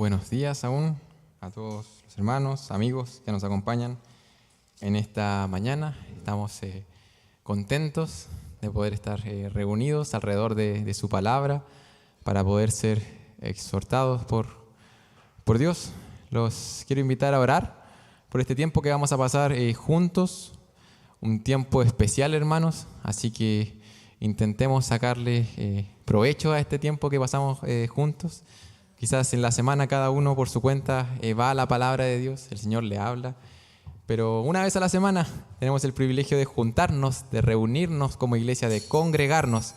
Buenos días aún a todos los hermanos, amigos que nos acompañan en esta mañana. Estamos contentos de poder estar reunidos alrededor de su palabra para poder ser exhortados por Dios. Los quiero invitar a orar por este tiempo que vamos a pasar juntos, un tiempo especial, hermanos, así que intentemos sacarle provecho a este tiempo que pasamos juntos. Quizás en la semana cada uno por su cuenta va a la palabra de Dios, el Señor le habla, pero una vez a la semana tenemos el privilegio de juntarnos, de reunirnos como iglesia, de congregarnos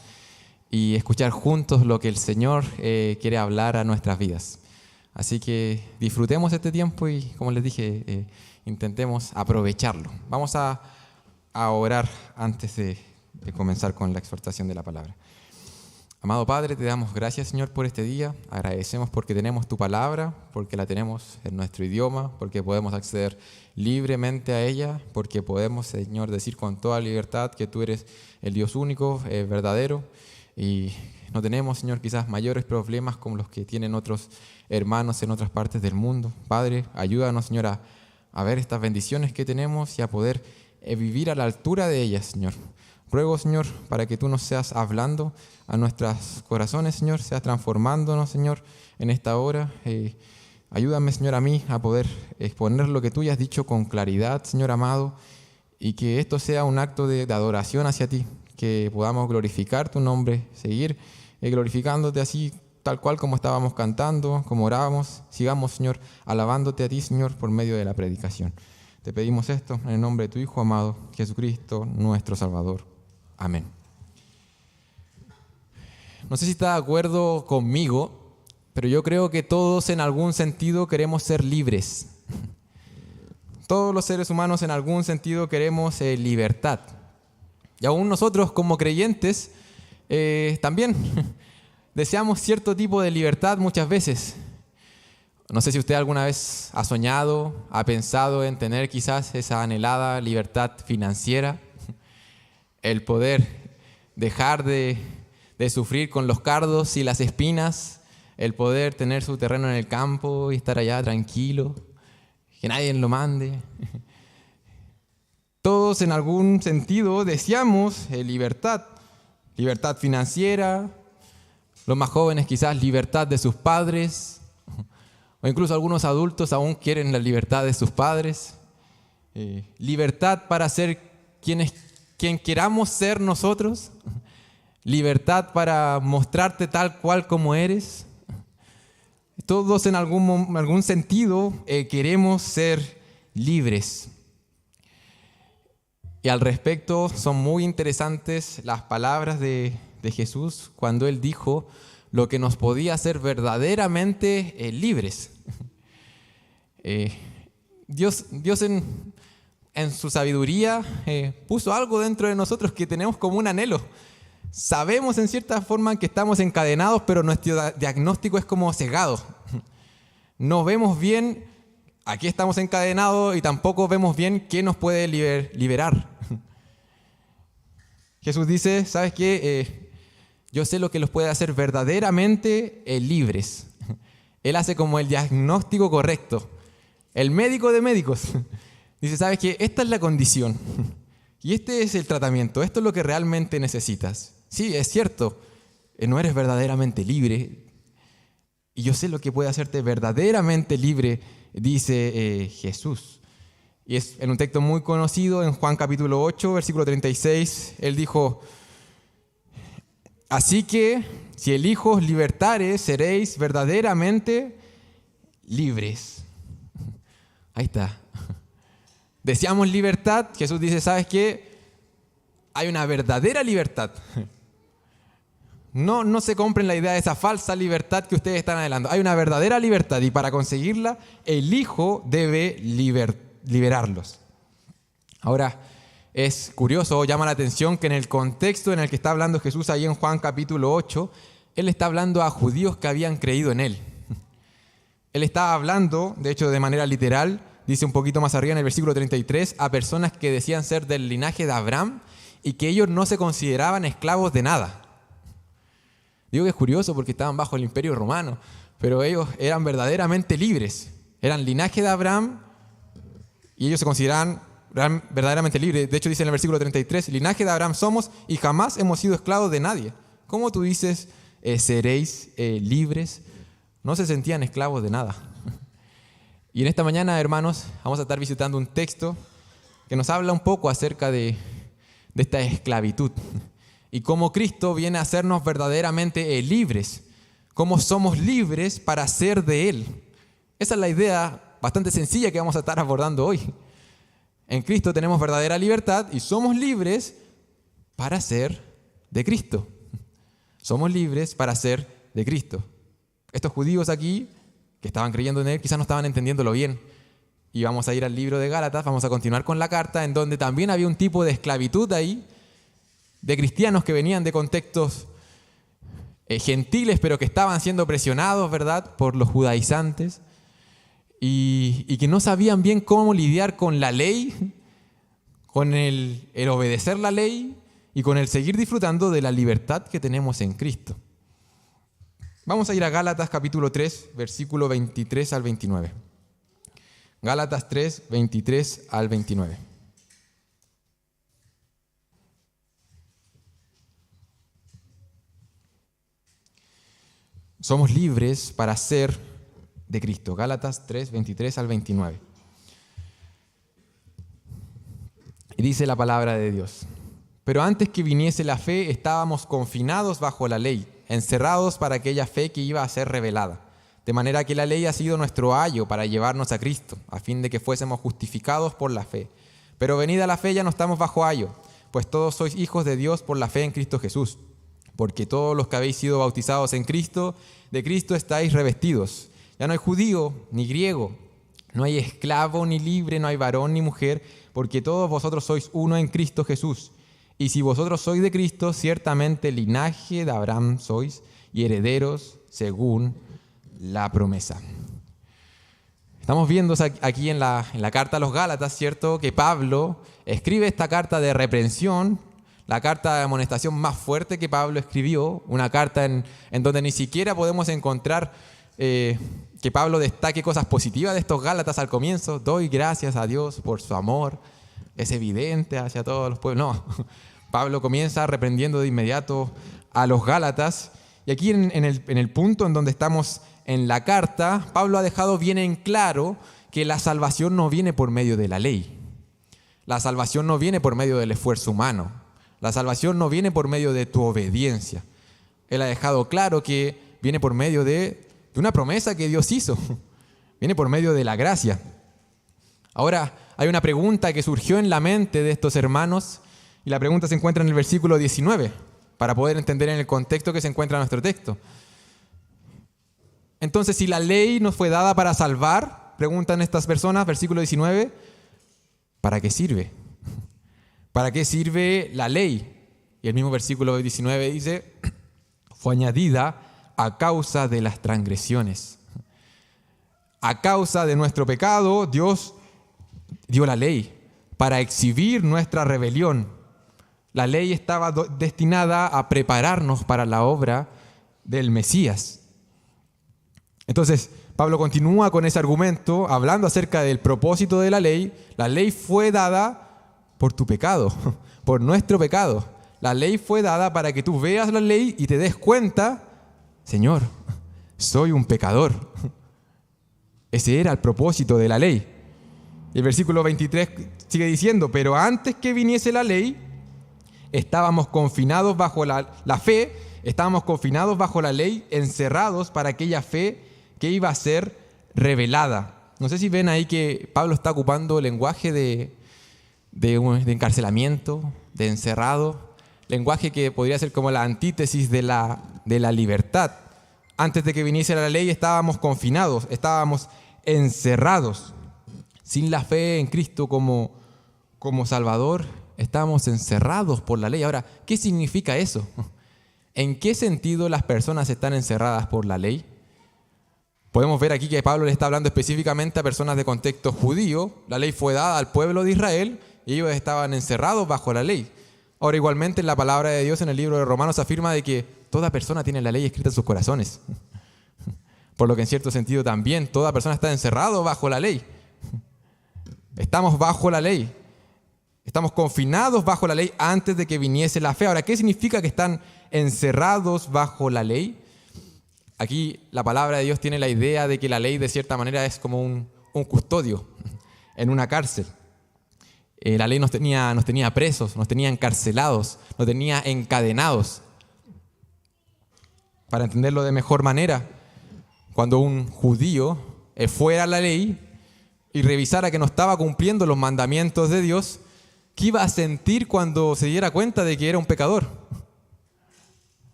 y escuchar juntos lo que el Señor quiere hablar a nuestras vidas. Así que disfrutemos este tiempo y, como les dije, intentemos aprovecharlo. Vamos a orar antes de comenzar con la exhortación de la palabra. Amado Padre, te damos gracias, Señor, por este día. Agradecemos porque tenemos tu palabra, porque la tenemos en nuestro idioma, porque podemos acceder libremente a ella, porque podemos, Señor, decir con toda libertad que tú eres el Dios único, verdadero, y no tenemos, Señor, quizás mayores problemas como los que tienen otros hermanos en otras partes del mundo. Padre, ayúdanos, Señor, a ver estas bendiciones que tenemos y a poder vivir a la altura de ellas, Señor. Ruego, Señor, para que tú nos seas hablando a nuestros corazones, Señor, seas transformándonos, Señor, en esta hora. Ayúdame, Señor, a mí a poder exponer lo que tú ya has dicho con claridad, Señor amado, y que esto sea un acto de adoración hacia ti, que podamos glorificar tu nombre, seguir glorificándote así, tal cual como estábamos cantando, como orábamos. Sigamos, Señor, alabándote a ti, Señor, por medio de la predicación. Te pedimos esto en el nombre de tu Hijo amado, Jesucristo, nuestro Salvador. Amén. No sé si está de acuerdo conmigo, pero yo creo que todos en algún sentido queremos ser libres. Todos los seres humanos en algún sentido queremos libertad. Y aún nosotros como creyentes también deseamos cierto tipo de libertad muchas veces. No sé si usted alguna vez ha soñado, ha pensado en tener quizás esa anhelada libertad financiera, el poder dejar de sufrir con los cardos y las espinas, el poder tener su terreno en el campo y estar allá tranquilo, que nadie lo mande. Todos en algún sentido deseamos libertad financiera, los más jóvenes quizás libertad de sus padres, o incluso algunos adultos aún quieren la libertad de sus padres, libertad para ser quien queramos ser nosotros, libertad para mostrarte tal cual como eres. Todos en algún sentido queremos ser libres. Y al respecto son muy interesantes las palabras de Jesús cuando Él dijo lo que nos podía hacer verdaderamente libres. Dios en su sabiduría puso algo dentro de nosotros que tenemos como un anhelo. Sabemos en cierta forma que estamos encadenados, pero nuestro diagnóstico es como cegado. No vemos bien a qué estamos encadenados y tampoco vemos bien qué nos puede liberar. Jesús dice, ¿sabes qué? Yo sé lo que los puede hacer verdaderamente libres. Él hace como el diagnóstico correcto. El médico de médicos dice, ¿sabes qué? Esta es la condición y este es el tratamiento. Esto es lo que realmente necesitas. Sí, es cierto, no eres verdaderamente libre y yo sé lo que puede hacerte verdaderamente libre, dice Jesús. Y es en un texto muy conocido, en Juan capítulo 8, versículo 36, Él dijo, así que si el Hijo os libertare, seréis verdaderamente libres. Ahí está. Deseamos libertad. Jesús dice, ¿sabes qué? Hay una verdadera libertad. No se compren la idea de esa falsa libertad que ustedes están anhelando. Hay una verdadera libertad y para conseguirla, el Hijo debe liberarlos. Ahora, es curioso, llama la atención que en el contexto en el que está hablando Jesús ahí en Juan capítulo 8, Él está hablando a judíos que habían creído en Él. Él estaba hablando, de hecho de manera literal, dice un poquito más arriba en el versículo 33, a personas que decían ser del linaje de Abraham y que ellos no se consideraban esclavos de nada. Digo que es curioso porque estaban bajo el imperio romano, pero ellos eran verdaderamente libres. Eran linaje de Abraham y ellos se consideraban verdaderamente libres. De hecho, dice en el versículo 33, linaje de Abraham somos y jamás hemos sido esclavos de nadie. ¿Cómo tú dices, seréis libres? No se sentían esclavos de nada. Y en esta mañana, hermanos, vamos a estar visitando un texto que nos habla un poco acerca de esta esclavitud y cómo Cristo viene a hacernos verdaderamente libres, cómo somos libres para ser de Él. Esa es la idea bastante sencilla que vamos a estar abordando hoy. En Cristo tenemos verdadera libertad y somos libres para ser de Cristo. Somos libres para ser de Cristo. Estos judíos aquí, que estaban creyendo en Él, quizás no estaban entendiéndolo bien. Y vamos a ir al libro de Gálatas, vamos a continuar con la carta, en donde también había un tipo de esclavitud ahí, de cristianos que venían de contextos gentiles, pero que estaban siendo presionados, ¿verdad?, por los judaizantes, y que no sabían bien cómo lidiar con la ley, con el obedecer la ley y con el seguir disfrutando de la libertad que tenemos en Cristo. Vamos a ir a Gálatas capítulo 3, versículo 23 al 29. Gálatas 3, 23 al 29. Somos libres para ser de Cristo. Gálatas 3, 23 al 29. Y dice la palabra de Dios: pero antes que viniese la fe, estábamos confinados bajo la ley, encerrados para aquella fe que iba a ser revelada. De manera que la ley ha sido nuestro ayo para llevarnos a Cristo, a fin de que fuésemos justificados por la fe. Pero venida la fe ya no estamos bajo ayo, pues todos sois hijos de Dios por la fe en Cristo Jesús. Porque todos los que habéis sido bautizados en Cristo, de Cristo estáis revestidos. Ya no hay judío ni griego, no hay esclavo ni libre, no hay varón ni mujer, porque todos vosotros sois uno en Cristo Jesús. Y si vosotros sois de Cristo, ciertamente linaje de Abraham sois y herederos según la promesa. Estamos viendo aquí en la carta a los Gálatas, ¿cierto?, que Pablo escribe esta carta de reprensión, la carta de amonestación más fuerte que Pablo escribió, una carta en donde ni siquiera podemos encontrar que Pablo destaque cosas positivas de estos Gálatas al comienzo. Doy gracias a Dios por su amor, es evidente hacia todos los pueblos. No, Pablo comienza reprendiendo de inmediato a los Gálatas. Y aquí en el punto en donde estamos en la carta, Pablo ha dejado bien en claro que la salvación no viene por medio de la ley. La salvación no viene por medio del esfuerzo humano. La salvación no viene por medio de tu obediencia. Él ha dejado claro que viene por medio de una promesa que Dios hizo. Viene por medio de la gracia. Ahora, hay una pregunta que surgió en la mente de estos hermanos, y la pregunta se encuentra en el versículo 19, para poder entender en el contexto que se encuentra nuestro texto. Entonces, si la ley nos fue dada para salvar, preguntan estas personas, versículo 19, ¿para qué sirve? ¿Para qué sirve la ley? Y el mismo versículo 19 dice, fue añadida a causa de las transgresiones. A causa de nuestro pecado, Dios dio la ley para exhibir nuestra rebelión. La ley estaba destinada a prepararnos para la obra del Mesías. Entonces, Pablo continúa con ese argumento, hablando acerca del propósito de la ley. La ley fue dada por tu pecado, por nuestro pecado. La ley fue dada para que tú veas la ley y te des cuenta, Señor, soy un pecador. Ese era el propósito de la ley. Y el versículo 23 sigue diciendo, pero antes que viniese la ley, estábamos confinados bajo la fe, estábamos confinados bajo la ley, encerrados para aquella fe que iba a ser revelada. No sé si ven ahí que Pablo está ocupando lenguaje de encarcelamiento, de encerrado, lenguaje que podría ser como la antítesis de la libertad. Antes de que viniese la ley estábamos confinados, estábamos encerrados. Sin la fe en Cristo como Salvador, estábamos encerrados por la ley. Ahora, ¿qué significa eso? ¿En qué sentido las personas están encerradas por la ley? Podemos ver aquí que Pablo le está hablando específicamente a personas de contexto judío. La ley fue dada al pueblo de Israel y ellos estaban encerrados bajo la ley. Ahora, igualmente, en la palabra de Dios en el libro de Romanos afirma de que toda persona tiene la ley escrita en sus corazones. Por lo que en cierto sentido también toda persona está encerrado bajo la ley. Estamos bajo la ley. Estamos confinados bajo la ley antes de que viniese la fe. Ahora, ¿qué significa que están encerrados bajo la ley? Aquí la palabra de Dios tiene la idea de que la ley de cierta manera es como un custodio en una cárcel. La ley nos tenía presos, nos tenía encarcelados, nos tenía encadenados. Para entenderlo de mejor manera, cuando un judío fuera a la ley y revisara que no estaba cumpliendo los mandamientos de Dios, ¿qué iba a sentir cuando se diera cuenta de que era un pecador?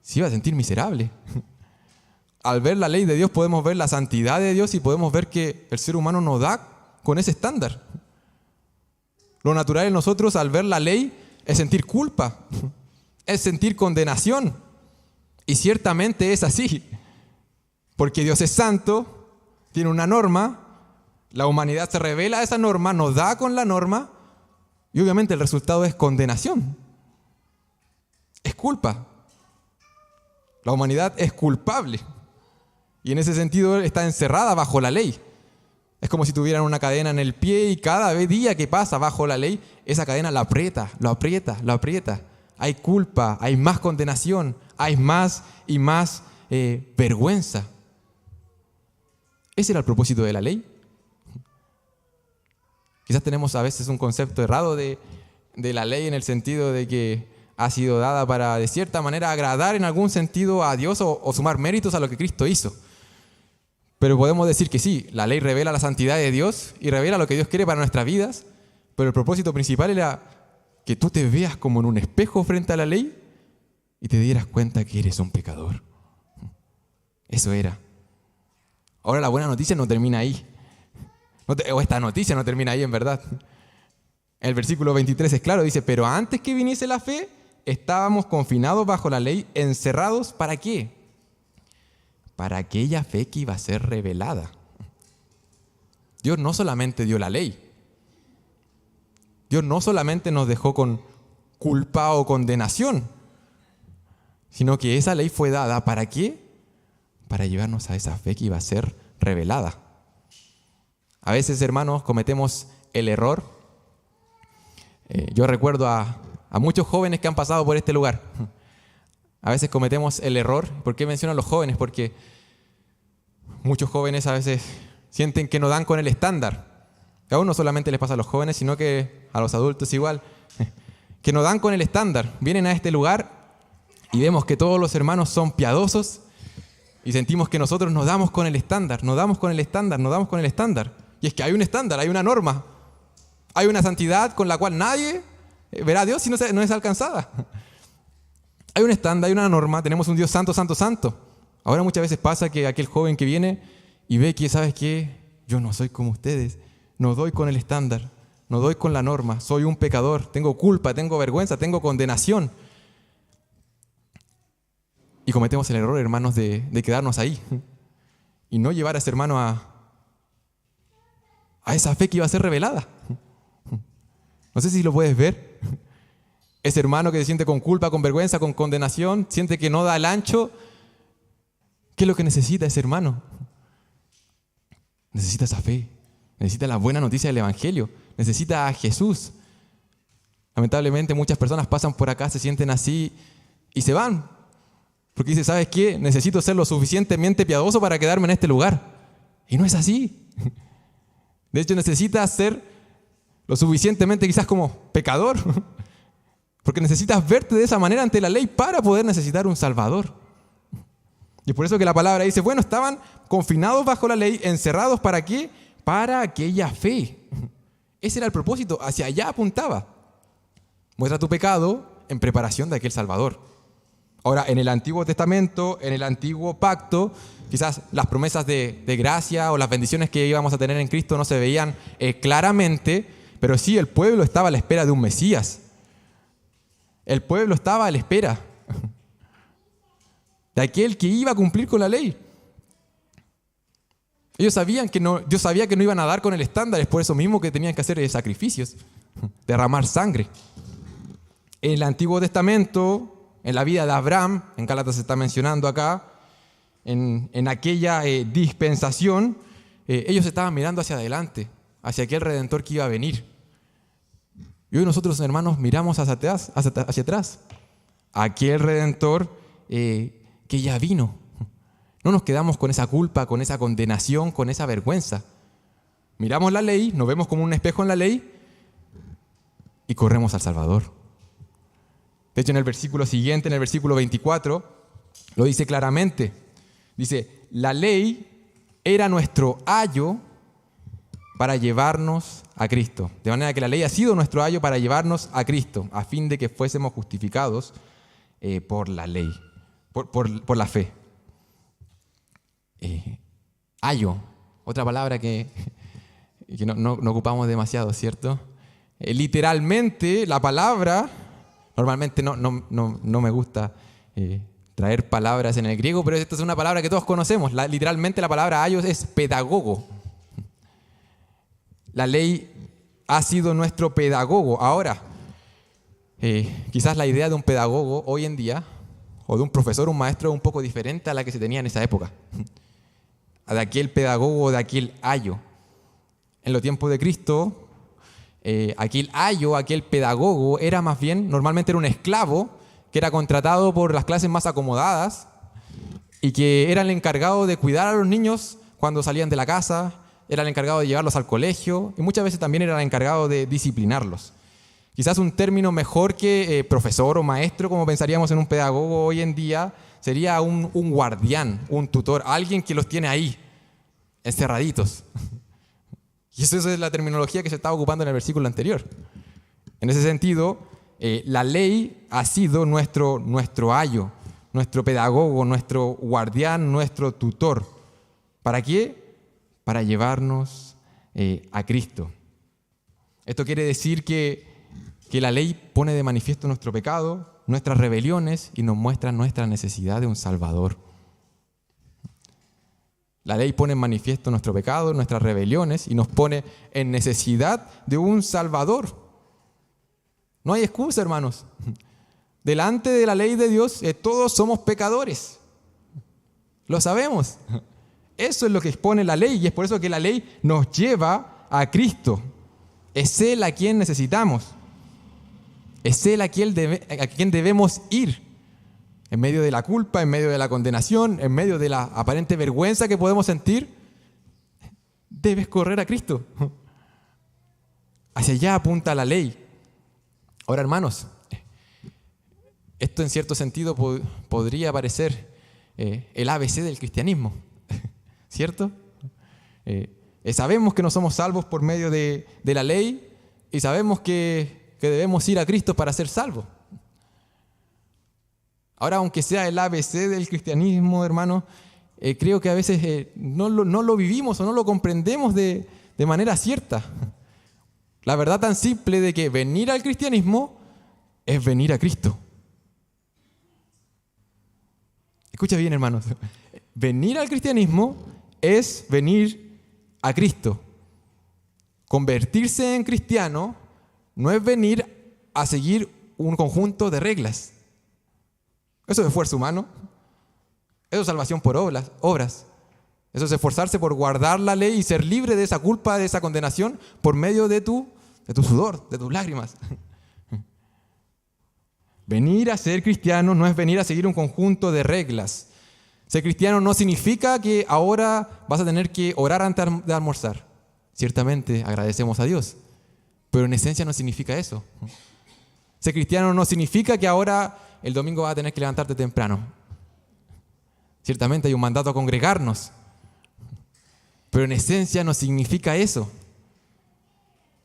Se iba a sentir miserable. Al ver la ley de Dios podemos ver la santidad de Dios y podemos ver que el ser humano no da con ese estándar. Lo natural en nosotros al ver la ley es sentir culpa, es sentir condenación. Y ciertamente es así, porque Dios es santo, tiene una norma, la humanidad se revela a esa norma, nos da con la norma y obviamente el resultado es condenación, es culpa. La humanidad es culpable y en ese sentido está encerrada bajo la ley. Es como si tuvieran una cadena en el pie y cada día que pasa bajo la ley, esa cadena la aprieta, lo aprieta, lo aprieta. Hay culpa, hay más condenación, hay más y más vergüenza. ¿Ese era el propósito de la ley? Quizás tenemos a veces un concepto errado de la ley en el sentido de que ha sido dada para, de cierta manera, agradar en algún sentido a Dios o sumar méritos a lo que Cristo hizo. Pero podemos decir que sí, la ley revela la santidad de Dios y revela lo que Dios quiere para nuestras vidas, pero el propósito principal era que tú te veas como en un espejo frente a la ley y te dieras cuenta que eres un pecador. Eso era. Ahora la buena noticia no termina ahí. O esta noticia no termina ahí en verdad. El versículo 23 es claro, dice, pero antes que viniese la fe, estábamos confinados bajo la ley, encerrados, ¿para qué? Para aquella fe que iba a ser revelada. Dios no solamente dio la ley. Dios no solamente nos dejó con culpa o condenación, sino que esa ley fue dada, ¿para qué? Para llevarnos a esa fe que iba a ser revelada. A veces, hermanos, cometemos el error. Yo recuerdo a muchos jóvenes que han pasado por este lugar. A veces cometemos el error. ¿Por qué menciono a los jóvenes? Porque muchos jóvenes a veces sienten que no dan con el estándar. Aún no solamente les pasa a los jóvenes, sino que a los adultos igual. Que no dan con el estándar. Vienen a este lugar y vemos que todos los hermanos son piadosos y sentimos que nosotros nos damos con el estándar, nos damos con el estándar, nos damos con el estándar. Y es que hay un estándar, hay una norma. Hay una santidad con la cual nadie verá a Dios si no es alcanzada. Hay un estándar, hay una norma, tenemos un Dios santo, santo, santo. Ahora muchas veces pasa que aquel joven que viene y ve que, ¿sabes qué? Yo no soy como ustedes, no doy con el estándar, no doy con la norma, soy un pecador, tengo culpa, tengo vergüenza, tengo condenación. Y cometemos el error, hermanos, de quedarnos ahí y no llevar a ese hermano a esa fe que iba a ser revelada. No sé si lo puedes ver. Ese hermano que se siente con culpa, con vergüenza, con condenación, siente que no da el ancho. ¿Qué es lo que necesita ese hermano? Necesita esa fe, necesita la buena noticia del Evangelio, necesita a Jesús. Lamentablemente muchas personas pasan por acá, se sienten así y se van. Porque dicen, ¿sabes qué? Necesito ser lo suficientemente piadoso para quedarme en este lugar. Y no es así. De hecho, necesitas ser lo suficientemente quizás como pecador. Porque necesitas verte de esa manera ante la ley para poder necesitar un Salvador. Y es por eso que la palabra dice, bueno, estaban confinados bajo la ley, encerrados, ¿para qué? Para aquella fe. Ese era el propósito, hacia allá apuntaba. Muestra tu pecado en preparación de aquel Salvador. Ahora, en el Antiguo Testamento, en el Antiguo Pacto, quizás las promesas de gracia o las bendiciones que íbamos a tener en Cristo no se veían claramente, pero sí el pueblo estaba a la espera de un Mesías. El pueblo estaba a la espera de aquel que iba a cumplir con la ley. Ellos sabían que no, Dios sabía que no iban a dar con el estándar, es por eso mismo que tenían que hacer sacrificios, derramar sangre. En el Antiguo Testamento, en la vida de Abraham, en Gálatas se está mencionando acá, en aquella dispensación, ellos estaban mirando hacia adelante, hacia aquel Redentor que iba a venir. Y hoy nosotros, hermanos, miramos hacia atrás, a aquel Redentor que ya vino. No nos quedamos con esa culpa, con esa condenación, con esa vergüenza. Miramos la ley, nos vemos como un espejo en la ley y corremos al Salvador. De hecho, en el versículo siguiente, en el versículo 24, lo dice claramente. Dice, la ley era nuestro ayo para llevarnos a Cristo. De manera que la ley ha sido nuestro ayo para llevarnos a Cristo, a fin de que fuésemos justificados por la ley, por la fe. Ayo, otra palabra que no ocupamos demasiado, ¿cierto? Literalmente, la palabra, normalmente no me gusta traer palabras en el griego, pero esta es una palabra que todos conocemos. Literalmente la palabra ayos es pedagogo. La ley ha sido nuestro pedagogo. Ahora, quizás la idea de un pedagogo hoy en día, o de un profesor, un maestro, es un poco diferente a la que se tenía en esa época. De aquel pedagogo, de aquel ayo. En los tiempos de Cristo, aquel ayo, aquel pedagogo, era más bien, normalmente era un esclavo que era contratado por las clases más acomodadas y que era el encargado de cuidar a los niños cuando salían de la casa, era el encargado de llevarlos al colegio y muchas veces también era el encargado de disciplinarlos. Quizás un término mejor que profesor o maestro, como pensaríamos en un pedagogo hoy en día, sería un guardián, un tutor, alguien que los tiene ahí, encerraditos. Y eso es la terminología que se estaba ocupando en el versículo anterior. En ese sentido, la ley ha sido nuestro ayo, nuestro pedagogo, nuestro guardián, nuestro tutor. ¿Para qué? Para llevarnos a Cristo. Esto quiere decir que la ley pone de manifiesto nuestro pecado, nuestras rebeliones y nos muestra nuestra necesidad de un Salvador. La ley pone en manifiesto nuestro pecado, nuestras rebeliones y nos pone en necesidad de un Salvador. No hay excusa, hermanos. Delante de la ley de Dios, todos somos pecadores. Lo sabemos. Eso es lo que expone la ley y es por eso que la ley nos lleva a Cristo. Es Él a quien necesitamos. Es Él a quien debemos ir. En medio de la culpa, en medio de la condenación, en medio de la aparente vergüenza que podemos sentir, debes correr a Cristo. Hacia allá apunta la ley. Ahora, hermanos, esto en cierto sentido podría parecer el ABC del cristianismo, ¿cierto? Sabemos que no somos salvos por medio de la ley y sabemos que debemos ir a Cristo para ser salvos. Ahora, aunque sea el ABC del cristianismo, hermano, creo que a veces no lo vivimos o no lo comprendemos de manera cierta. La verdad tan simple de que venir al cristianismo es venir a Cristo. Escucha bien, hermanos. Venir al cristianismo es venir a Cristo. Convertirse en cristiano no es venir a seguir un conjunto de reglas. Eso es esfuerzo humano. Eso es salvación por obras. Eso es esforzarse por guardar la ley y ser libre de esa culpa, de esa condenación, por medio de tu sudor, de tus lágrimas. Venir a ser cristiano no es venir a seguir un conjunto de reglas. Ser cristiano no significa que ahora vas a tener que orar antes de almorzar. Ciertamente agradecemos a Dios, pero en esencia no significa eso. Ser cristiano no significa que ahora el domingo vas a tener que levantarte temprano. Ciertamente hay un mandato a congregarnos, pero en esencia no significa eso.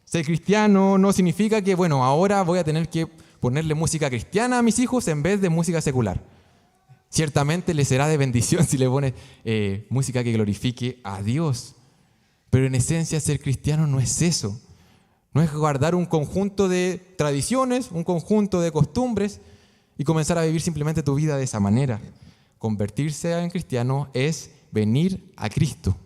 Ser cristiano no significa que, bueno, ahora voy a tener que ponerle música cristiana a mis hijos en vez de música secular. Ciertamente les será de bendición si le pones música que glorifique a Dios. Pero en esencia ser cristiano no es eso. No es guardar un conjunto de tradiciones, un conjunto de costumbres y comenzar a vivir simplemente tu vida de esa manera. Convertirse en cristiano es venir a Cristo.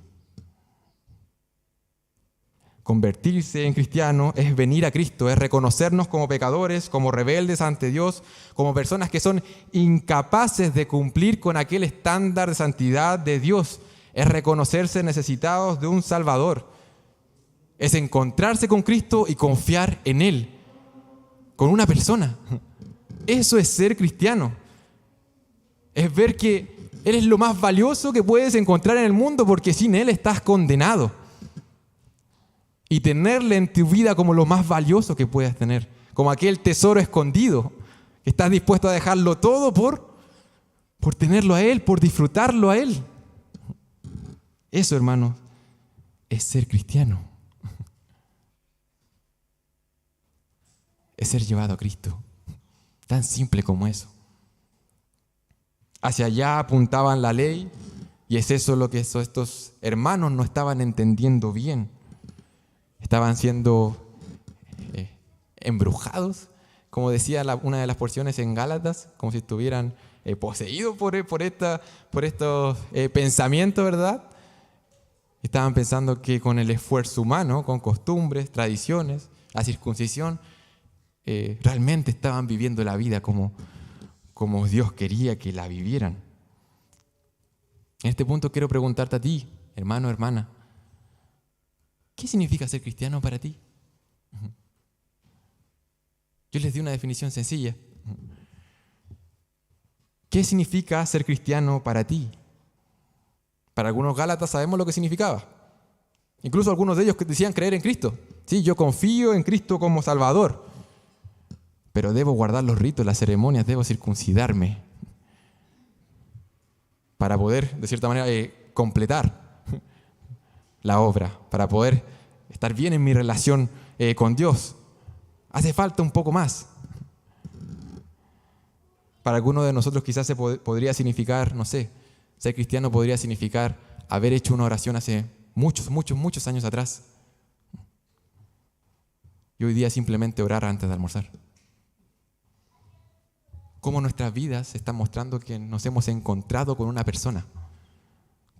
Convertirse en cristiano es venir a Cristo, es reconocernos como pecadores, como rebeldes ante Dios, como personas que son incapaces de cumplir con aquel estándar de santidad de Dios. Es reconocerse necesitados de un Salvador. Es encontrarse con Cristo y confiar en Él, con una persona. Eso es ser cristiano. Es ver que Él es lo más valioso que puedes encontrar en el mundo, porque sin Él estás condenado. Y tenerle en tu vida como lo más valioso que puedas tener, como aquel tesoro escondido, que estás dispuesto a dejarlo todo por tenerlo a Él, por disfrutarlo a Él. Eso, hermanos, es ser cristiano. Es ser llevado a Cristo. Tan simple como eso. Hacia allá apuntaban la ley, y es eso lo que estos hermanos no estaban entendiendo bien. Estaban siendo embrujados, como decía una de las porciones en Gálatas, como si estuvieran poseídos por estos pensamientos, ¿verdad? Estaban pensando que con el esfuerzo humano, con costumbres, tradiciones, la circuncisión, realmente estaban viviendo la vida como Dios quería que la vivieran. En este punto quiero preguntarte a ti, hermano, hermana, ¿qué significa ser cristiano para ti? Yo les di una definición sencilla. ¿Qué significa ser cristiano para ti? Para algunos gálatas sabemos lo que significaba. Incluso algunos de ellos decían creer en Cristo. Sí, yo confío en Cristo como Salvador, pero debo guardar los ritos, las ceremonias, debo circuncidarme para poder, de cierta manera, completar la obra, para poder estar bien en mi relación con Dios. Hace falta un poco más. Para algunos de nosotros quizás podría significar, no sé, ser cristiano podría significar haber hecho una oración hace muchos años atrás. Y hoy día simplemente orar antes de almorzar. Cómo nuestras vidas están mostrando que nos hemos encontrado con una persona.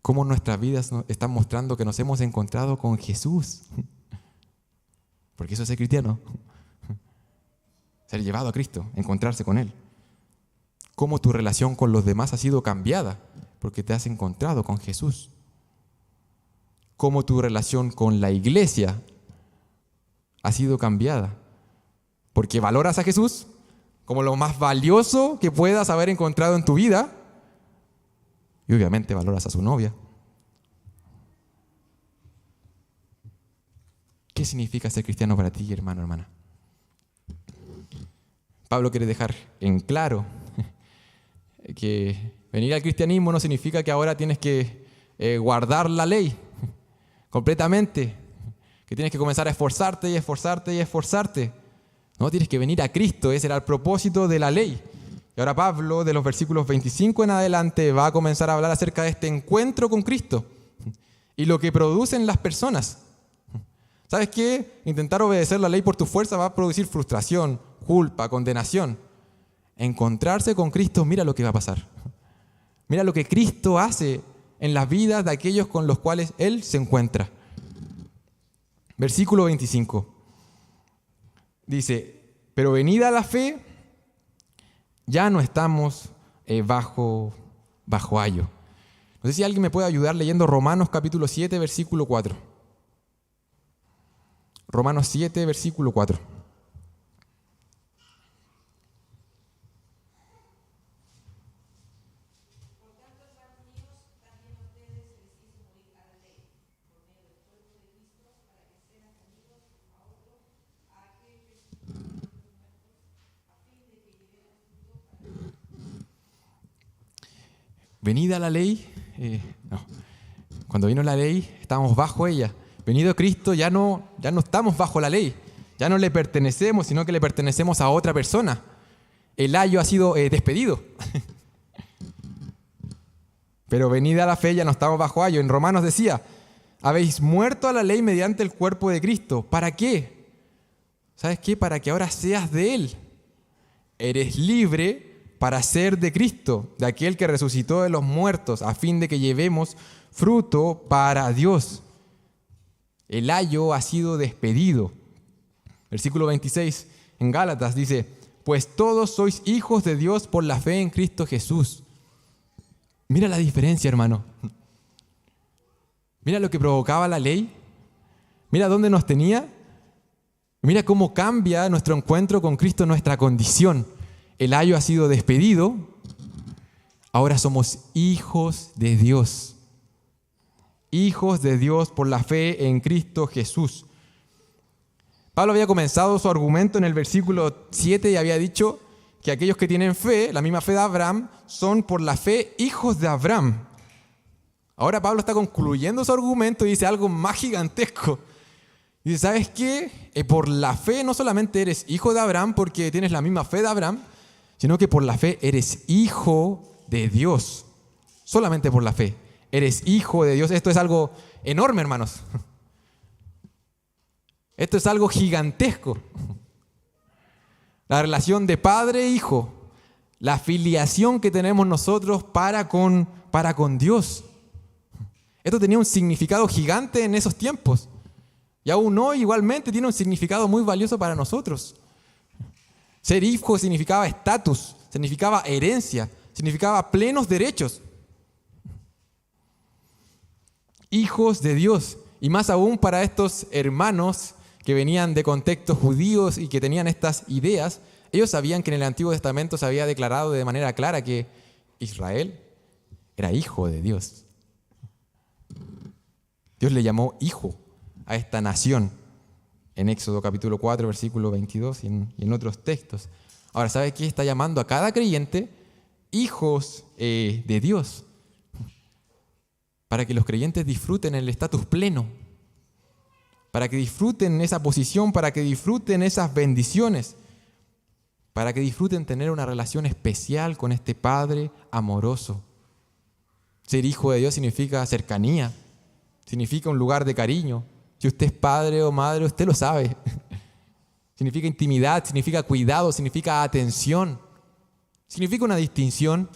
Cómo nuestras vidas están mostrando que nos hemos encontrado con Jesús. Porque eso es ser cristiano. Ser llevado a Cristo, encontrarse con Él. Cómo tu relación con los demás ha sido cambiada porque te has encontrado con Jesús. Cómo tu relación con la iglesia ha sido cambiada porque valoras a Jesús como lo más valioso que puedas haber encontrado en tu vida. Y obviamente valoras a su novia. ¿Qué significa ser cristiano para ti, hermano, hermana? Pablo quiere dejar en claro que venir al cristianismo no significa que ahora tienes que guardar la ley completamente, que tienes que comenzar a esforzarte y esforzarte y esforzarte. No, tienes que venir a Cristo, ese era el propósito de la ley. Y ahora Pablo, de los versículos 25 en adelante, va a comenzar a hablar acerca de este encuentro con Cristo y lo que producen las personas. ¿Sabes qué? Intentar obedecer la ley por tu fuerza va a producir frustración, culpa, condenación. Encontrarse con Cristo, mira lo que va a pasar. Mira lo que Cristo hace en las vidas de aquellos con los cuales Él se encuentra. Versículo 25. Dice, pero venida la fe, ya no estamos bajo ayo. No sé si alguien me puede ayudar leyendo Romanos capítulo 7, versículo 4. Romanos 7, versículo 4. Venida la ley, no. Cuando vino la ley, estábamos bajo ella. Venido Cristo, ya no estamos bajo la ley. Ya no le pertenecemos, sino que le pertenecemos a otra persona. El ayo ha sido despedido. Pero venida la fe, ya no estamos bajo ayo. En Romanos decía, habéis muerto a la ley mediante el cuerpo de Cristo. ¿Para qué? ¿Sabes qué? Para que ahora seas de Él. Eres libre para ser de Cristo, de aquel que resucitó de los muertos, a fin de que llevemos fruto para Dios. El ayo ha sido despedido. Versículo 26 en Gálatas dice, pues todos sois hijos de Dios por la fe en Cristo Jesús. Mira la diferencia, hermano. Mira lo que provocaba la ley. Mira dónde nos tenía. Mira cómo cambia nuestro encuentro con Cristo, nuestra condición. El ayo ha sido despedido. Ahora somos hijos de Dios. Hijos de Dios por la fe en Cristo Jesús. Pablo había comenzado su argumento en el versículo 7 y había dicho que aquellos que tienen fe, la misma fe de Abraham, son por la fe hijos de Abraham. Ahora Pablo está concluyendo su argumento y dice algo más gigantesco. Dice, ¿sabes qué? Por la fe no solamente eres hijo de Abraham porque tienes la misma fe de Abraham, sino que por la fe eres hijo de Dios. Solamente por la fe. Eres hijo de Dios. Esto es algo enorme, hermanos. Esto es algo gigantesco. La relación de padre e hijo. La filiación que tenemos nosotros para con Dios. Esto tenía un significado gigante en esos tiempos. Y aún hoy igualmente tiene un significado muy valioso para nosotros. Ser hijo significaba estatus, significaba herencia, significaba plenos derechos. Hijos de Dios. Y más aún para estos hermanos que venían de contextos judíos y que tenían estas ideas, ellos sabían que en el Antiguo Testamento se había declarado de manera clara que Israel era hijo de Dios. Dios le llamó hijo a esta nación en Éxodo capítulo 4, versículo 22 y en otros textos. Ahora, ¿sabe qué? Está llamando a cada creyente hijos de Dios para que los creyentes disfruten el estatus pleno, para que disfruten esa posición, para que disfruten esas bendiciones, para que disfruten tener una relación especial con este Padre amoroso. Ser hijo de Dios significa cercanía, significa un lugar de cariño. Si usted es padre o madre, usted lo sabe. Significa intimidad, significa cuidado, significa atención, significa una distinción.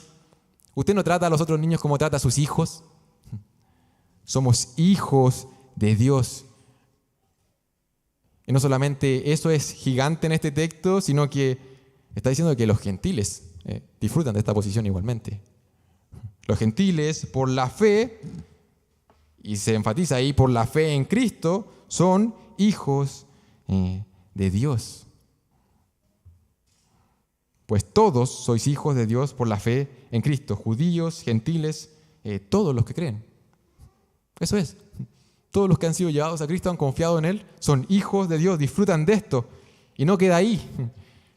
Usted no trata a los otros niños como trata a sus hijos. Somos hijos de Dios. Y no solamente eso es gigante en este texto, sino que está diciendo que los gentiles disfrutan de esta posición igualmente. Los gentiles, por la fe, y se enfatiza ahí, por la fe en Cristo, son hijos de Dios. Pues todos sois hijos de Dios por la fe en Cristo, judíos, gentiles, todos los que creen. Eso es. Todos los que han sido llevados a Cristo, han confiado en Él, son hijos de Dios, disfrutan de esto. Y no queda ahí.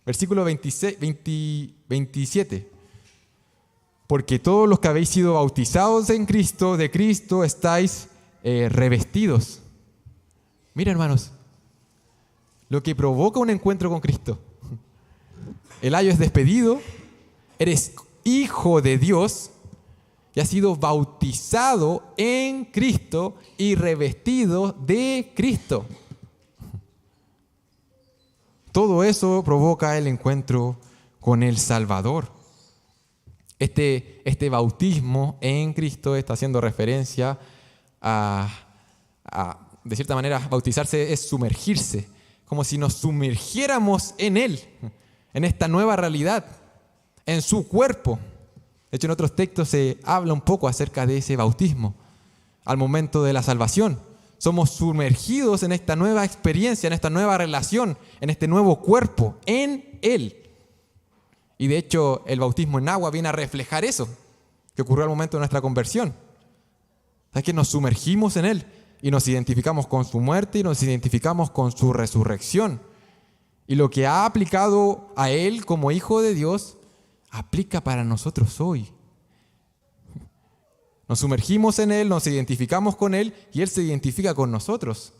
Versículo 27. Porque todos los que habéis sido bautizados en Cristo, de Cristo estáis revestidos. Mira, hermanos, lo que provoca un encuentro con Cristo. El ayo es despedido, eres hijo de Dios y has sido bautizado en Cristo y revestido de Cristo. Todo eso provoca el encuentro con el Salvador. Este bautismo en Cristo está haciendo referencia a, de cierta manera, bautizarse es sumergirse, como si nos sumergiéramos en Él, en esta nueva realidad, en su cuerpo. De hecho, en otros textos se habla un poco acerca de ese bautismo al momento de la salvación. Somos sumergidos en esta nueva experiencia, en esta nueva relación, en este nuevo cuerpo, en Él. Y de hecho, el bautismo en agua viene a reflejar eso que ocurrió al momento de nuestra conversión. Es que nos sumergimos en Él y nos identificamos con su muerte y nos identificamos con su resurrección. Y lo que ha aplicado a Él como Hijo de Dios, aplica para nosotros hoy. Nos sumergimos en Él, nos identificamos con Él y Él se identifica con nosotros.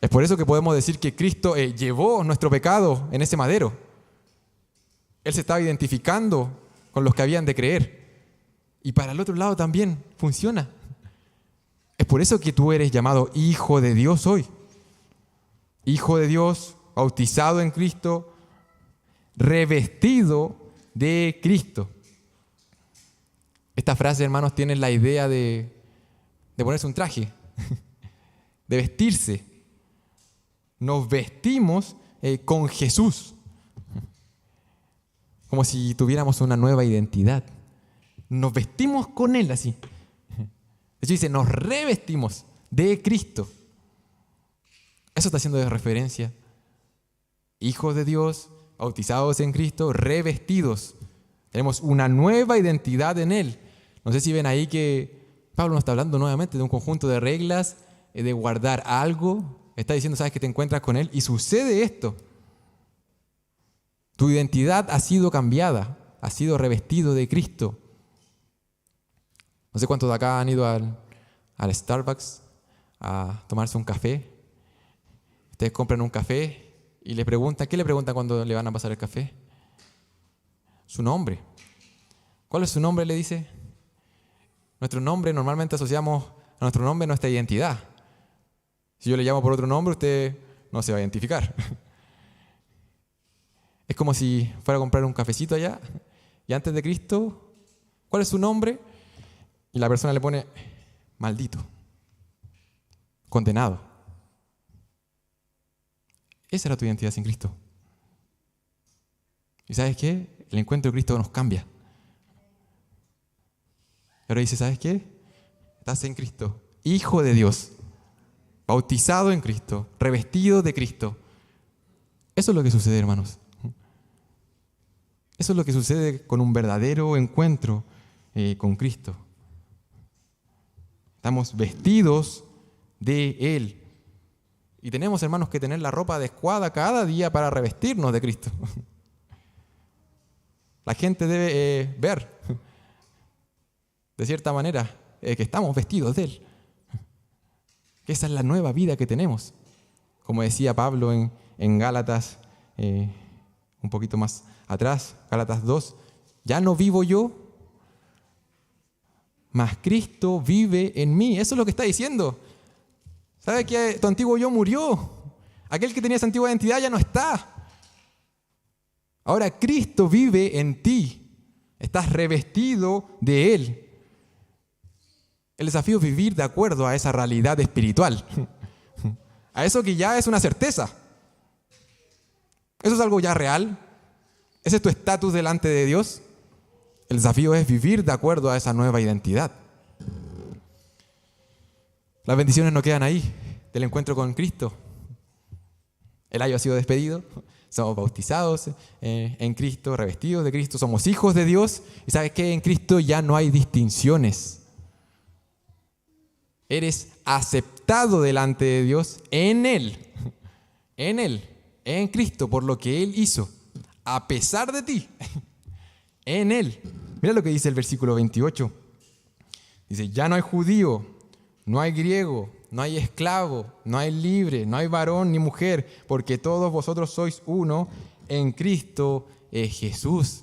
Es por eso que podemos decir que Cristo llevó nuestro pecado en ese madero. Él se estaba identificando con los que habían de creer. Y para el otro lado también funciona. Es por eso que tú eres llamado hijo de Dios hoy. Hijo de Dios, bautizado en Cristo, revestido de Cristo. Esta frase, hermanos, tiene la idea de ponerse un traje. de vestirse. Nos vestimos con Jesús, como si tuviéramos una nueva identidad. Nos vestimos con Él así. De hecho dice, nos revestimos de Cristo. Eso está haciendo de referencia. Hijos de Dios, bautizados en Cristo, revestidos. Tenemos una nueva identidad en Él. No sé si ven ahí que Pablo nos está hablando nuevamente de un conjunto de reglas, de guardar algo. Está diciendo, sabes que te encuentras con Él y sucede esto. Tu identidad ha sido cambiada, ha sido revestido de Cristo. No sé cuántos de acá han ido al Starbucks a tomarse un café. Ustedes compran un café y le preguntan, ¿qué le preguntan cuando le van a pasar el café? Su nombre. ¿Cuál es su nombre? Le dice. Nuestro nombre, normalmente asociamos a nuestro nombre nuestra identidad. Si yo le llamo por otro nombre, usted no se va a identificar. Es como si fuera a comprar un cafecito allá y antes de Cristo, ¿cuál es su nombre? Y la persona le pone maldito, condenado. Esa era tu identidad sin Cristo. ¿Y sabes qué? El encuentro de Cristo nos cambia. Y ahora dice, ¿sabes qué? Estás en Cristo, hijo de Dios, bautizado en Cristo, revestido de Cristo. Eso es lo que sucede, hermanos. Eso es lo que sucede con un verdadero encuentro con Cristo. Estamos vestidos de Él. Y tenemos, hermanos, que tener la ropa adecuada cada día para revestirnos de Cristo. La gente debe ver, de cierta manera, que estamos vestidos de Él. Que esa es la nueva vida que tenemos. Como decía Pablo en Gálatas, un poquito más atrás, Gálatas 2, ya no vivo yo, mas Cristo vive en mí. Eso es lo que está diciendo. ¿Sabe que tu antiguo yo murió? Aquel que tenía esa antigua identidad ya no está. Ahora Cristo vive en ti. Estás revestido de Él. El desafío es vivir de acuerdo a esa realidad espiritual. A eso que ya es una certeza. Eso es algo ya real. Ese es tu estatus delante de Dios. El desafío es vivir de acuerdo a esa nueva identidad. Las bendiciones no quedan ahí del encuentro con Cristo. El ayo ha sido despedido. Somos bautizados en Cristo, revestidos de Cristo. Somos hijos de Dios. Y ¿sabes qué? En Cristo ya no hay distinciones. Eres aceptado delante de Dios en Él. En Él. En Cristo, por lo que Él hizo. A pesar de ti. En Él. Mira lo que dice el versículo 28. Dice, ya no hay judío, no hay griego, no hay esclavo, no hay libre, no hay varón ni mujer, porque todos vosotros sois uno en Cristo Jesús.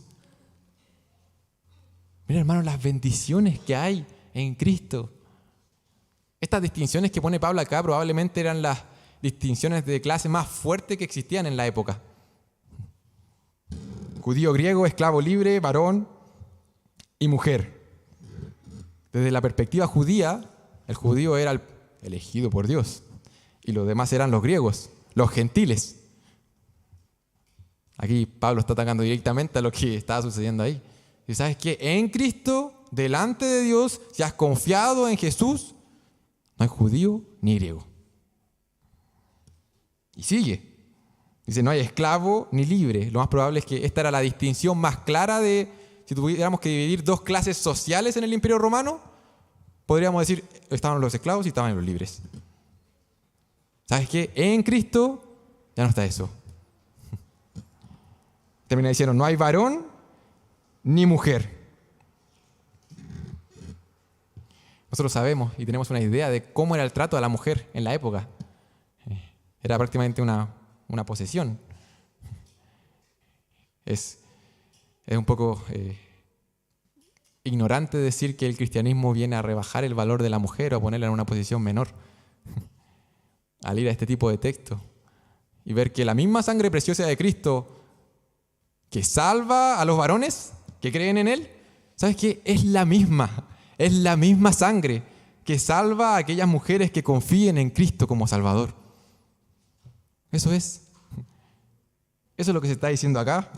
Mira, hermano, las bendiciones que hay en Cristo. Estas distinciones que pone Pablo acá probablemente eran las distinciones de clase más fuertes que existían en la época. Judío, griego, esclavo, libre, varón y mujer. Desde la perspectiva judía, el judío era el elegido por Dios y los demás eran los griegos, los gentiles. Aquí Pablo está atacando directamente a lo que estaba sucediendo ahí. Y ¿sabes qué? En Cristo, delante de Dios, si has confiado en Jesús, no hay judío ni griego. Y sigue. Dice, no hay esclavo ni libre. Lo más probable es que esta era la distinción más clara de, si tuviéramos que dividir dos clases sociales en el Imperio Romano, podríamos decir, estaban los esclavos y estaban los libres. ¿Sabes qué? En Cristo ya no está eso. Termina diciendo, no hay varón ni mujer. Nosotros sabemos y tenemos una idea de cómo era el trato a la mujer en la época. Era prácticamente una posesión. Es un poco ignorante decir que el cristianismo viene a rebajar el valor de la mujer o a ponerla en una posición menor. Al ir a este tipo de texto y ver que la misma sangre preciosa de Cristo que salva a los varones que creen en Él, ¿sabes qué? Es la misma sangre que salva a aquellas mujeres que confíen en Cristo como Salvador. Eso es. Eso es lo que se está diciendo acá.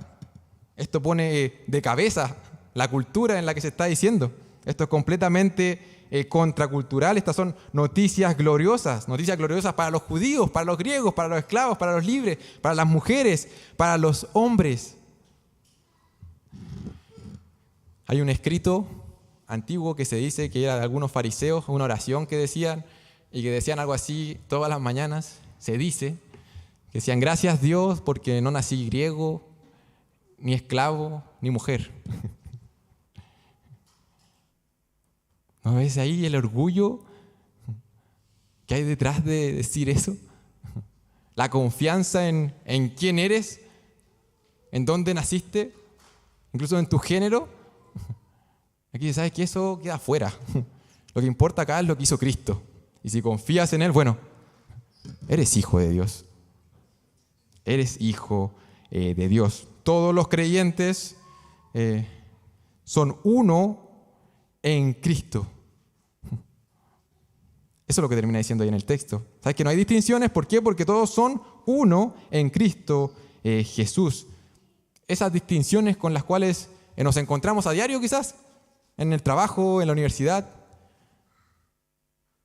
Esto pone de cabeza la cultura en la que se está diciendo. Esto es completamente contracultural. Estas son noticias gloriosas para los judíos, para los griegos, para los esclavos, para los libres, para las mujeres, para los hombres. Hay un escrito antiguo que se dice que era de algunos fariseos, una oración que decían, y que decían algo así todas las mañanas. Se dice que decían: gracias Dios porque no nací griego, ni esclavo, ni mujer. ¿No ves ahí el orgullo que hay detrás de decir eso? La confianza en quién eres, en dónde naciste, incluso en tu género. Aquí sabes que eso queda afuera. Lo que importa acá es lo que hizo Cristo. Y si confías en Él, bueno, eres hijo de Dios. Eres hijo de Dios. Todos los creyentes son uno en Cristo. Eso es lo que termina diciendo ahí en el texto. ¿Sabes que no hay distinciones? ¿Por qué? Porque todos son uno en Cristo Jesús. Esas distinciones con las cuales nos encontramos a diario quizás, en el trabajo, en la universidad.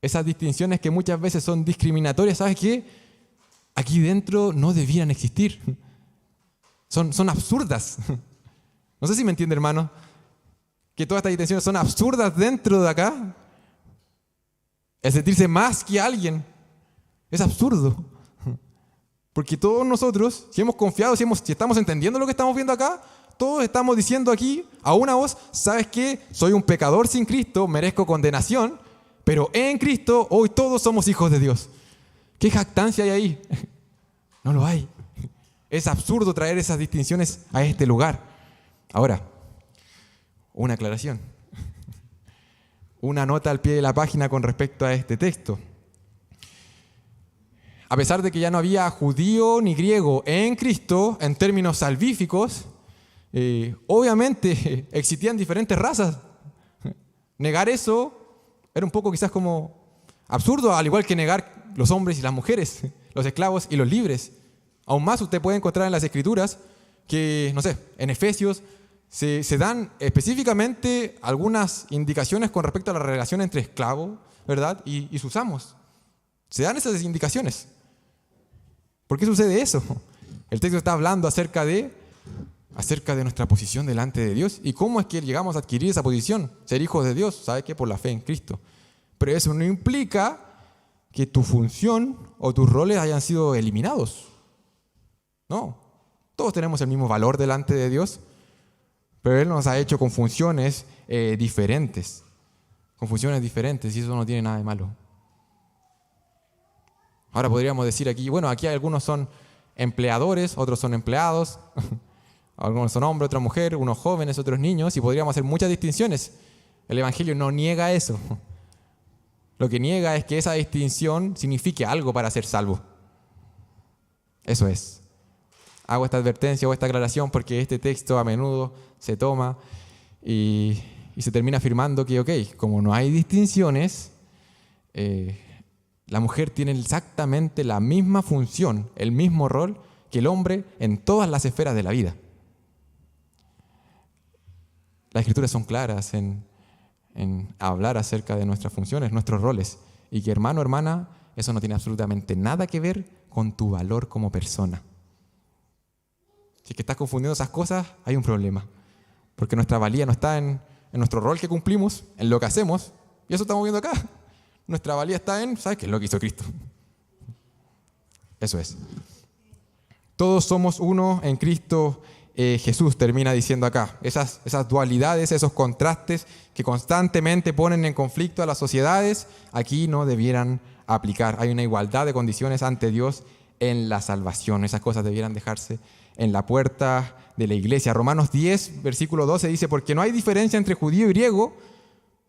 Esas distinciones que muchas veces son discriminatorias, ¿sabes qué? Aquí dentro no debieran existir. Son absurdas. No sé si me entiende, hermano, que todas estas distinciones son absurdas dentro de acá. El sentirse más que alguien es absurdo. Porque todos nosotros, si hemos confiado, si estamos entendiendo lo que estamos viendo acá, todos estamos diciendo aquí a una voz: ¿sabes qué? Soy un pecador sin Cristo, merezco condenación, pero en Cristo hoy todos somos hijos de Dios. ¿Qué jactancia hay ahí? No lo hay. Es absurdo traer esas distinciones a este lugar. Ahora, una aclaración. Una nota al pie de la página con respecto a este texto. A pesar de que ya no había judío ni griego en Cristo, en términos salvíficos, obviamente existían diferentes razas. Negar eso era un poco quizás como absurdo, al igual que negar los hombres y las mujeres, los esclavos y los libres. Aún más usted puede encontrar en las Escrituras que, no sé, en Efesios se dan específicamente algunas indicaciones con respecto a la relación entre esclavo, ¿verdad?, y sus amos. Se dan esas indicaciones. ¿Por qué sucede eso? El texto está hablando acerca de nuestra posición delante de Dios y cómo es que llegamos a adquirir esa posición, ser hijos de Dios, ¿sabe qué? Por la fe en Cristo. Pero eso no implica que tu función o tus roles hayan sido eliminados. No, todos tenemos el mismo valor delante de Dios, pero Él nos ha hecho con funciones diferentes. Con funciones diferentes, y eso no tiene nada de malo. Ahora podríamos decir aquí, bueno, aquí algunos son empleadores, otros son empleados, algunos son hombres, otras mujeres, unos jóvenes, otros niños, y podríamos hacer muchas distinciones. El Evangelio no niega eso. Lo que niega es que esa distinción signifique algo para ser salvo. Eso es. Hago esta advertencia o esta aclaración porque este texto a menudo se toma y se termina afirmando que, ok, como no hay distinciones, la mujer tiene exactamente la misma función, el mismo rol que el hombre en todas las esferas de la vida. Las Escrituras son claras en hablar acerca de nuestras funciones, nuestros roles, y que, hermano, hermana, eso no tiene absolutamente nada que ver con tu valor como persona. Si es que estás confundiendo esas cosas, hay un problema, porque nuestra valía no está en nuestro rol que cumplimos, en lo que hacemos, y eso estamos viendo acá. Nuestra valía está en, ¿sabes qué es lo que hizo Cristo? Eso es. Todos somos uno en Cristo Jesús, termina diciendo acá. Esas dualidades, esos contrastes que constantemente ponen en conflicto a las sociedades, aquí no debieran aplicar. Hay una igualdad de condiciones ante Dios en la salvación. Esas cosas debieran dejarse en la puerta de la iglesia. Romanos 10, versículo 12 dice: porque no hay diferencia entre judío y griego,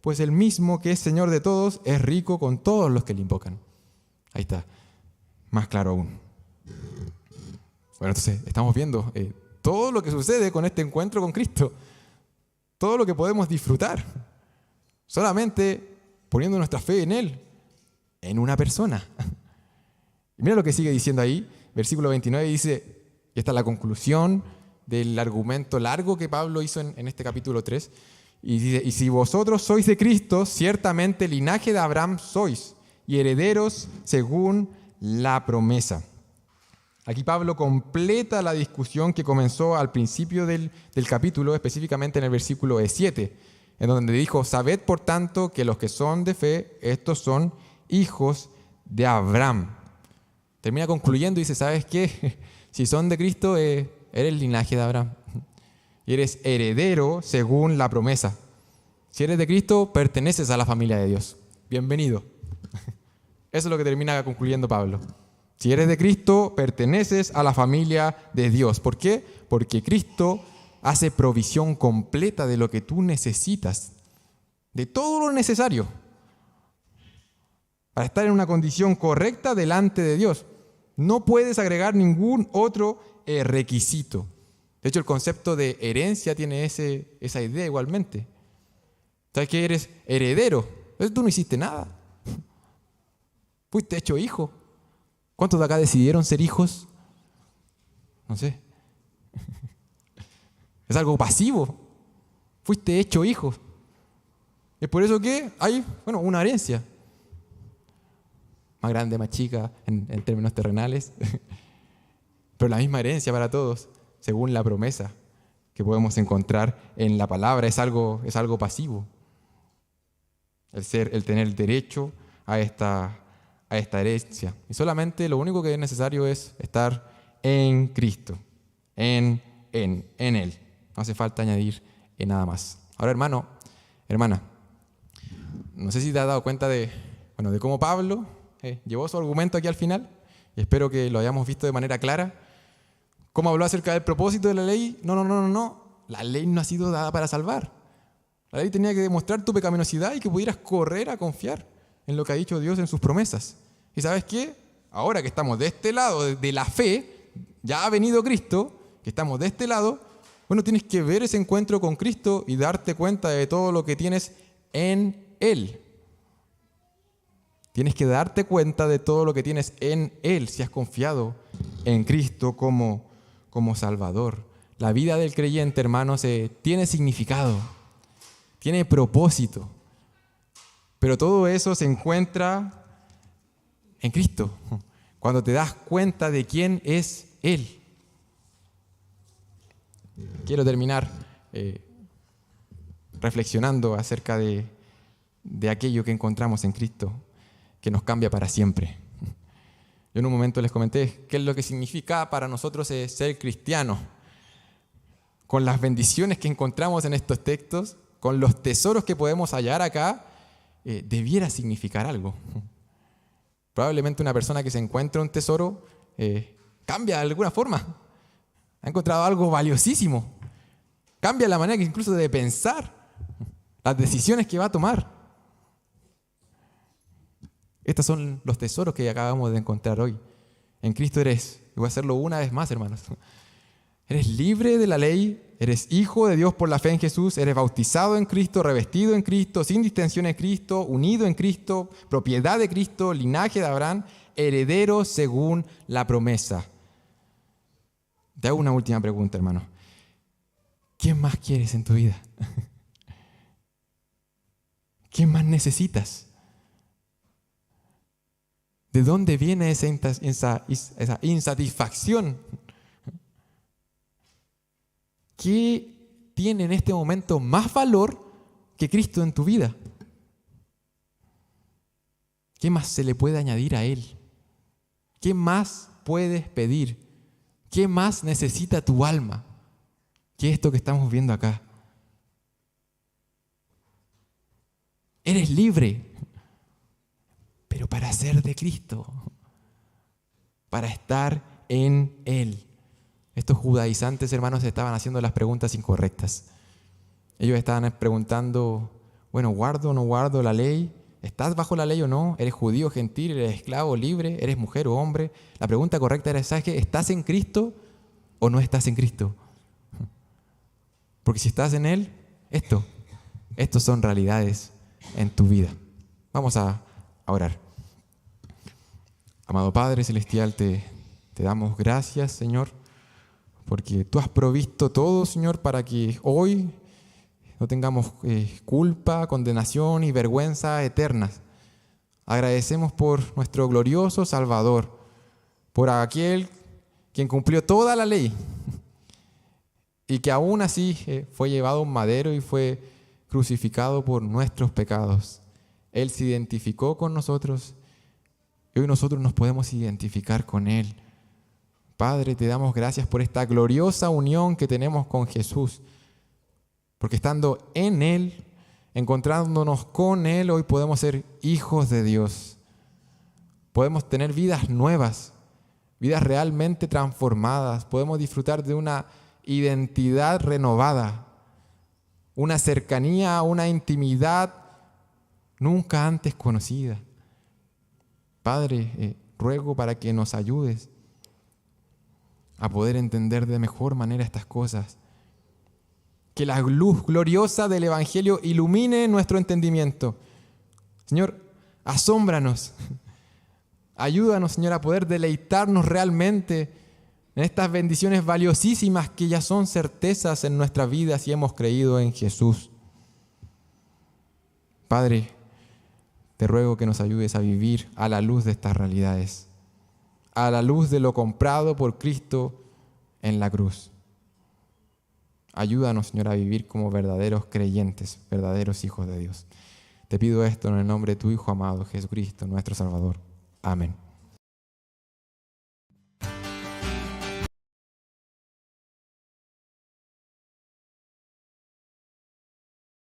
pues el mismo que es Señor de todos es rico con todos los que le invocan. Ahí está, más claro aún. Bueno, entonces estamos viendo todo lo que sucede con este encuentro con Cristo, todo lo que podemos disfrutar. Solamente poniendo nuestra fe en Él, en una persona. Y mira lo que sigue diciendo ahí, versículo 29 dice, y esta es la conclusión del argumento largo que Pablo hizo en este capítulo 3, y dice, y si vosotros sois de Cristo, ciertamente linaje de Abraham sois, y herederos según la promesa. Aquí Pablo completa la discusión que comenzó al principio del capítulo, específicamente en el versículo 7, en donde dijo, sabed por tanto que los que son de fe, estos son hijos de Abraham. Termina concluyendo y dice, ¿sabes qué? Si son de Cristo, eres linaje de Abraham. Y eres heredero según la promesa. Si eres de Cristo, perteneces a la familia de Dios. Bienvenido. Eso es lo que termina concluyendo Pablo. Si eres de Cristo, perteneces a la familia de Dios. ¿Por qué? Porque Cristo hace provisión completa de lo que tú necesitas, de todo lo necesario, para estar en una condición correcta delante de Dios. No puedes agregar ningún otro requisito. De hecho, el concepto de herencia tiene esa idea igualmente. ¿Sabes que eres heredero? Entonces tú no hiciste nada. Fuiste hecho hijo. ¿Cuántos de acá decidieron ser hijos? No sé. Es algo pasivo. Fuiste hecho hijo. Es por eso que hay, una herencia. Más grande, más chica, en términos terrenales. Pero la misma herencia para todos, según la promesa que podemos encontrar en la palabra. Es algo pasivo. El tener derecho a esta herencia. Y solamente lo único que es necesario es estar en Cristo, en Él. No hace falta añadir nada más. Ahora, hermano, hermana, no sé si te has dado cuenta de cómo Pablo llevó su argumento aquí al final, y espero que lo hayamos visto de manera clara. ¿Cómo habló acerca del propósito de la ley? No. La ley no ha sido dada para salvar. La ley tenía que demostrar tu pecaminosidad y que pudieras correr a confiar en lo que ha dicho Dios en sus promesas. ¿Y sabes qué? Ahora que estamos de este lado de la fe, ya ha venido Cristo, que estamos de este lado, tienes que ver ese encuentro con Cristo y darte cuenta de todo lo que tienes en Él. Tienes que darte cuenta de todo lo que tienes en Él si has confiado en Cristo como Salvador. La vida del creyente, hermanos, tiene significado, tiene propósito, pero todo eso se encuentra en Cristo, cuando te das cuenta de quién es Él. Quiero terminar reflexionando acerca de aquello que encontramos en Cristo, que nos cambia para siempre. Yo en un momento les comenté qué es lo que significa para nosotros ser cristianos. Con las bendiciones que encontramos en estos textos, con los tesoros que podemos hallar acá, debiera significar algo. Probablemente una persona que se encuentra un tesoro cambia de alguna forma. Ha encontrado algo valiosísimo. Cambia la manera incluso de pensar, las decisiones que va a tomar. Estos son los tesoros que acabamos de encontrar hoy. En Cristo eres, y voy a hacerlo una vez más, hermanos, eres libre de la ley, eres hijo de Dios por la fe en Jesús, eres bautizado en Cristo, revestido en Cristo, sin distinción en Cristo, unido en Cristo, propiedad de Cristo, linaje de Abraham, heredero según la promesa. Te hago una última pregunta, hermano. ¿Qué más quieres en tu vida? ¿Qué más necesitas? ¿De dónde viene esa insatisfacción? ¿Qué tiene en este momento más valor que Cristo en tu vida? ¿Qué más se le puede añadir a Él? ¿Qué más puedes pedir? ¿Qué más necesita tu alma que esto que estamos viendo acá? Eres libre, pero para ser de Cristo, para estar en Él. Estos judaizantes, hermanos, estaban haciendo las preguntas incorrectas. Ellos estaban preguntando, ¿guardo o no guardo la ley? ¿Estás bajo la ley o no? ¿Eres judío, gentil? ¿Eres esclavo, libre? ¿Eres mujer o hombre? La pregunta correcta era, ¿sabes qué? ¿Estás en Cristo o no estás en Cristo? Porque si estás en Él, estos son realidades en tu vida. Vamos a orar. Amado Padre Celestial, te damos gracias, Señor, porque tú has provisto todo, Señor, para que hoy no tengamos culpa, condenación y vergüenza eternas. Agradecemos por nuestro glorioso Salvador, por aquel quien cumplió toda la ley y que aún así fue llevado a un madero y fue crucificado por nuestros pecados. Él se identificó con nosotros y hoy nosotros nos podemos identificar con Él. Padre, te damos gracias por esta gloriosa unión que tenemos con Jesús, porque estando en Él, encontrándonos con Él, hoy podemos ser hijos de Dios. Podemos tener vidas nuevas, vidas realmente transformadas. Podemos disfrutar de una identidad renovada, una cercanía, una intimidad nunca antes conocida. Padre, ruego para que nos ayudes a poder entender de mejor manera estas cosas. Que la luz gloriosa del Evangelio ilumine nuestro entendimiento. Señor, asómbranos. Ayúdanos, Señor, a poder deleitarnos realmente en estas bendiciones valiosísimas que ya son certezas en nuestras vidas y hemos creído en Jesús. Padre, te ruego que nos ayudes a vivir a la luz de estas realidades, a la luz de lo comprado por Cristo en la cruz. Ayúdanos, Señor, a vivir como verdaderos creyentes, verdaderos hijos de Dios. Te pido esto en el nombre de tu Hijo amado, Jesucristo, nuestro Salvador. Amén.